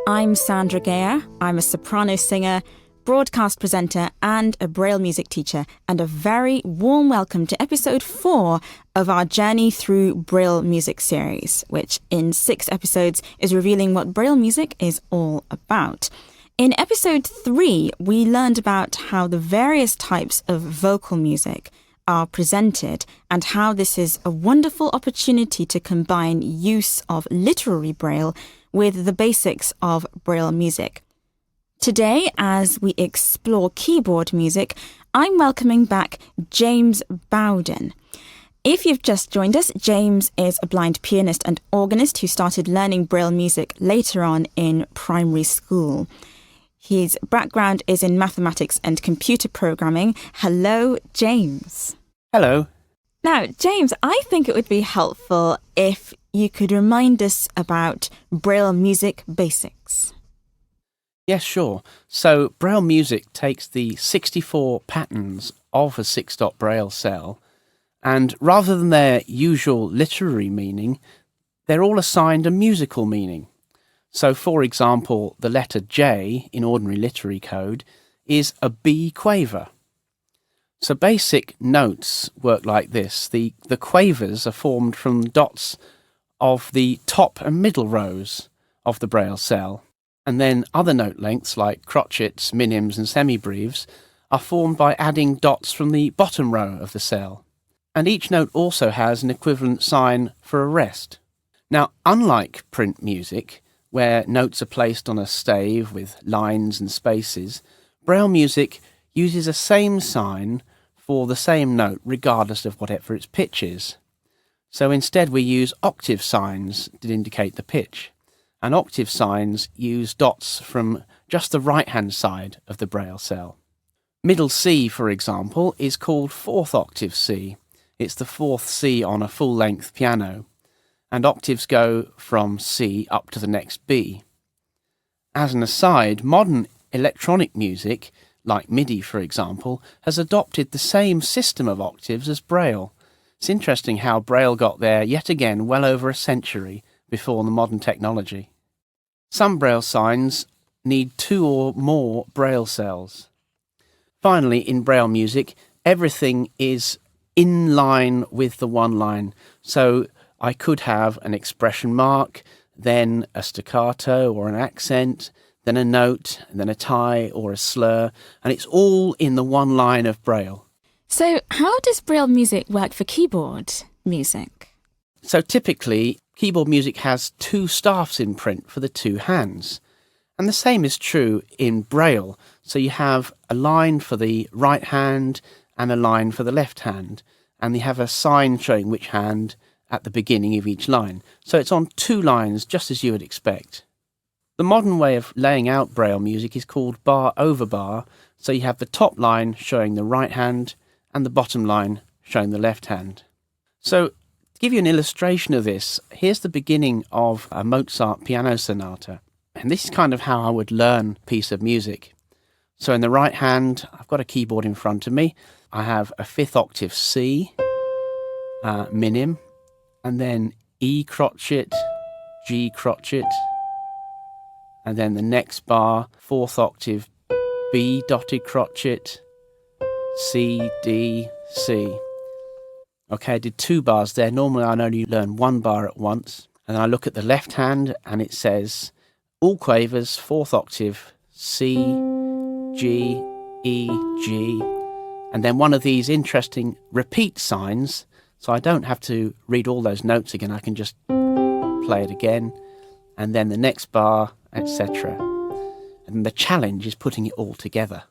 I'm Sandra Geyer. I'm a soprano singer, broadcast presenter and a braille music teacher, and a very warm welcome to episode 4 of our Journey Through Braille Music series, which in 6 episodes is revealing what braille music is all about. In episode 3, we learned about how the various types of vocal music are presented and how this is a wonderful opportunity to combine use of literary braille with the basics of braille music. Today, as we explore keyboard music, I'm welcoming back James Bowden. If you've just joined us, James is a blind pianist and organist who started learning braille music later on in primary school. His background is in mathematics and computer programming. Hello, James. Hello. Now, James, I think it would be helpful if you could remind us about braille music basics. Yes, sure. So braille music takes the 64 patterns of a 6-dot braille cell, and rather than their usual literary meaning, they're all assigned a musical meaning. So, for example, the letter J in ordinary literary code is a B quaver. So basic notes work like this. The quavers are formed from dots of the top and middle rows of the braille cell. And then other note lengths like crotchets, minims and semibreves are formed by adding dots from the bottom row of the cell. And each note also has an equivalent sign for a rest. Now, unlike print music, where notes are placed on a stave with lines and spaces, braille music uses a same sign for the same note regardless of whatever its pitch is. So instead we use octave signs to indicate the pitch. And octave signs use dots from just the right-hand side of the braille cell. Middle C, for example, is called 4th octave C. It's the 4th C on a full-length piano, and octaves go from C up to the next B. As an aside, modern electronic music, like MIDI for example, has adopted the same system of octaves as braille. It's interesting how braille got there yet again well over a century before the modern technology. Some braille signs need 2 or more braille cells. Finally, in braille music, everything is in line with the one line. So I could have an expression mark, then a staccato or an accent, then a note, and then a tie or a slur, and it's all in the one line of braille. So how does braille music work for keyboard music? So typically, keyboard music has 2 staffs in print for the 2 hands. And the same is true in braille. So you have a line for the right hand and a line for the left hand. And you have a sign showing which hand at the beginning of each line. So it's on 2 lines, just as you would expect. The modern way of laying out braille music is called bar over bar. So you have the top line showing the right hand and the bottom line showing the left hand. So to give you an illustration of this, here's the beginning of a Mozart piano sonata. And this is kind of how I would learn a piece of music. So in the right hand, I've got a keyboard in front of me. I have a 5th octave C, minim, and then E crotchet, G crotchet, and then the next bar, 4th octave, B dotted crotchet, C, D, C. Okay, I did 2 bars there. Normally I only learn 1 bar at once. And then I look at the left hand and it says all quavers, 4th octave, C, G, E, G. And then one of these interesting repeat signs, so I don't have to read all those notes again. I can just play it again. And then the next bar, etc. And the challenge is putting it all together.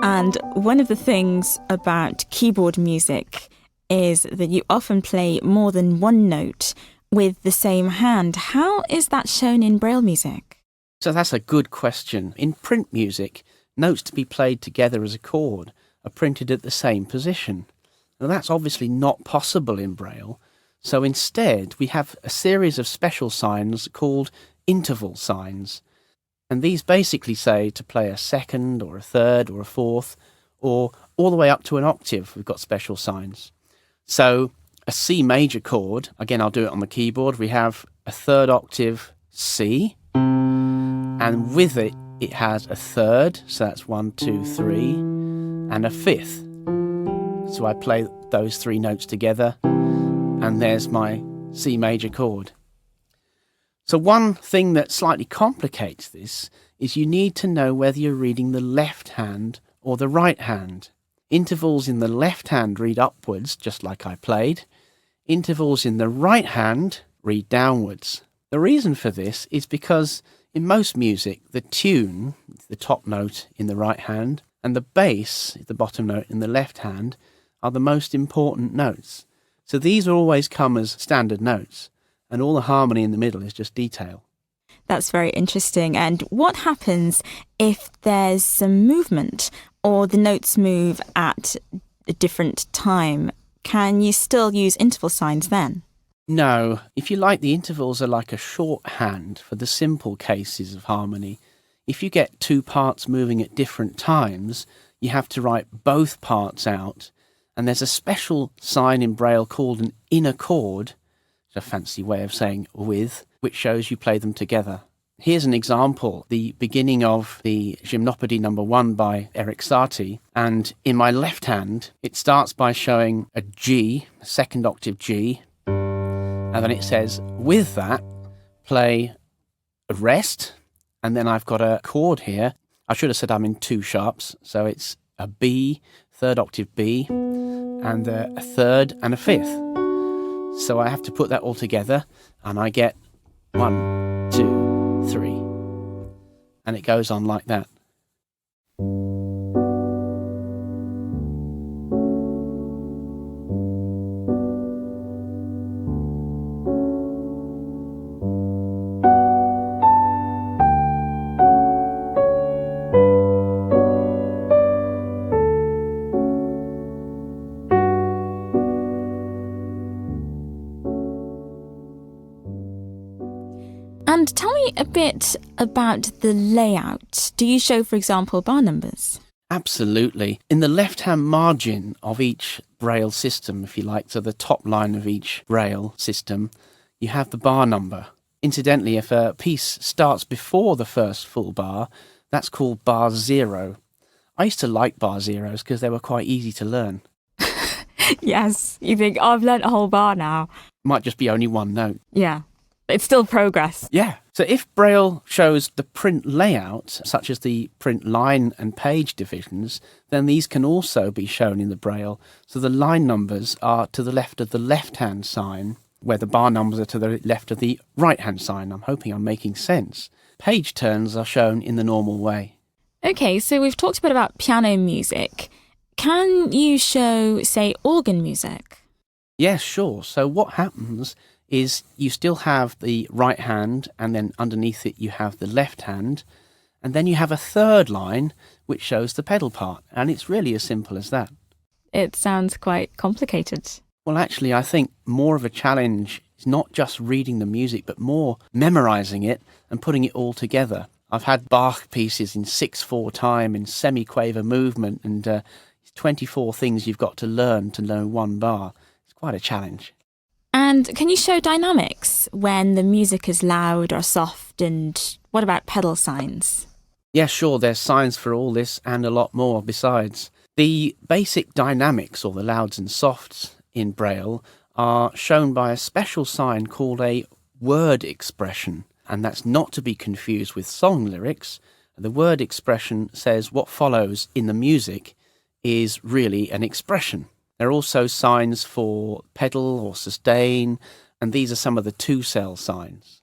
And one of the things about keyboard music is that you often play more than one note with the same hand. How is that shown in braille music? So that's a good question. In print music, notes to be played together as a chord are printed at the same position. Now that's obviously not possible in Braille, so instead we have a series of special signs called interval signs. And these basically say to play a second or a third or a fourth, or all the way up to an octave, we've got special signs. So a C major chord, again I'll do it on the keyboard, we have a third octave C, and with it, it has a third, so that's 1, 2, 3, and a fifth. So I play those three notes together, and there's my C major chord. So one thing that slightly complicates this is you need to know whether you're reading the left hand or the right hand. Intervals in the left hand read upwards, just like I played. Intervals in the right hand read downwards. The reason for this is because in most music, the tune, the top note in the right hand, and the bass, the bottom note in the left hand, are the most important notes. So these will always come as standard notes, and all the harmony in the middle is just detail. That's very interesting. And what happens if there's some movement or the notes move at a different time? Can you still use interval signs then? No, if you like, the intervals are like a shorthand for the simple cases of harmony. If you get two parts moving at different times, you have to write both parts out. And there's a special sign in Braille called an inner chord, a fancy way of saying with, which shows you play them together. Here's an example, the beginning of the Gymnopédie No. 1 by Erik Satie, and in my left hand, it starts by showing a G, a second octave G, and then it says, with that, play a rest, and then I've got a chord here. I should have said I'm in two sharps, so it's a B, third octave B, and a third and a fifth. So I have to put that all together, and I get 1, 2, 3. And it goes on like that. And tell me a bit about the layout. Do you show, for example, bar numbers? Absolutely. In the left-hand margin of each Braille system, if you like, so the top line of each Braille system, you have the bar number. Incidentally, if a piece starts before the first full bar, that's called bar 0. I used to like bar zeros because they were quite easy to learn. Yes, you think, oh, I've learnt a whole bar now. Might just be only one note. Yeah, it's still progress. Yeah. So if Braille shows the print layout, such as the print line and page divisions, then these can also be shown in the Braille. So the line numbers are to the left of the left-hand sign, where the bar numbers are to the left of the right-hand sign. I'm hoping I'm making sense. Page turns are shown in the normal way. Okay, so we've talked a bit about piano music. Can you show, say, organ music? Yes, sure. So what happens is you still have the right hand, and then underneath it you have the left hand, and then you have a third line which shows the pedal part, and it's really as simple as that. It sounds quite complicated. Well, actually, I think more of a challenge is not just reading the music, but more memorising it and putting it all together. I've had Bach pieces in 6/4 time, in semi-quaver movement, and 24 things you've got to learn one bar. It's quite a challenge. And can you show dynamics when the music is loud or soft, and what about pedal signs? Yeah, sure, there's signs for all this and a lot more besides. The basic dynamics, or the louds and softs in Braille, are shown by a special sign called a word expression, and that's not to be confused with song lyrics. The word expression says what follows in the music is really an expression. There are also signs for pedal or sustain, and these are some of the two-cell signs.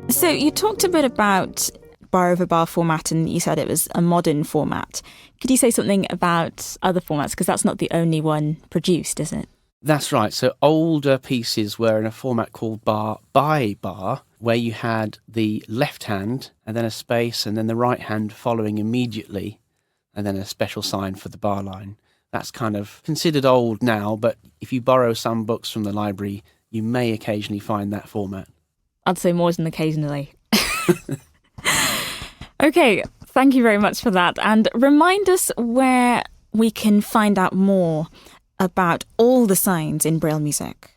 So you talked a bit about bar over bar format, and you said it was a modern format. Could you say something about other formats? Because that's not the only one produced, is it? That's right. So older pieces were in a format called bar by bar, where you had the left hand and then a space and then the right hand following immediately, and then a special sign for the bar line. That's kind of considered old now, but if you borrow some books from the library, you may occasionally find that format. I'd say more than occasionally. Okay, thank you very much for that. And remind us where we can find out more about all the signs in Braille music.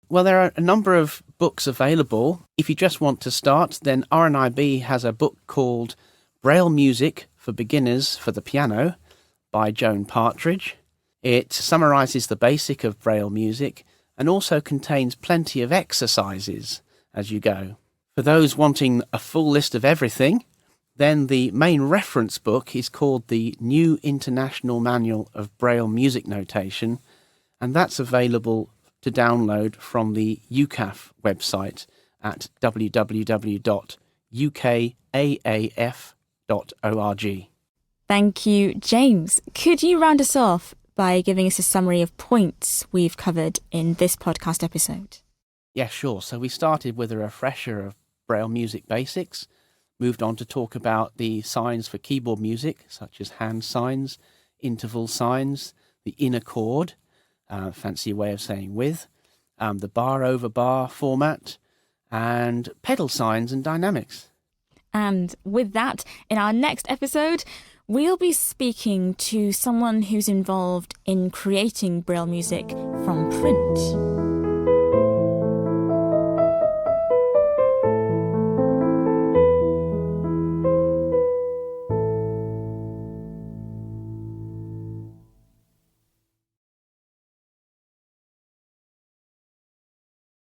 Well, there are a number of books available. If you just want to start, then RNIB has a book called Braille Music for Beginners for the Piano by Joan Partridge. It summarises the basic of Braille music and also contains plenty of exercises as you go. For those wanting a full list of everything, then the main reference book is called the New International Manual of Braille Music Notation, and that's available to download from the UCAF website at www.ukaaf.org. Thank you, James. Could you round us off by giving us a summary of points we've covered in this podcast episode? Yeah, sure. So we started with a refresher of Braille music basics, moved on to talk about the signs for keyboard music, such as hand signs, interval signs, the inner chord, fancy way of saying with, the bar over bar format, and pedal signs and dynamics. And with that, in our next episode, we'll be speaking to someone who's involved in creating Braille music from print.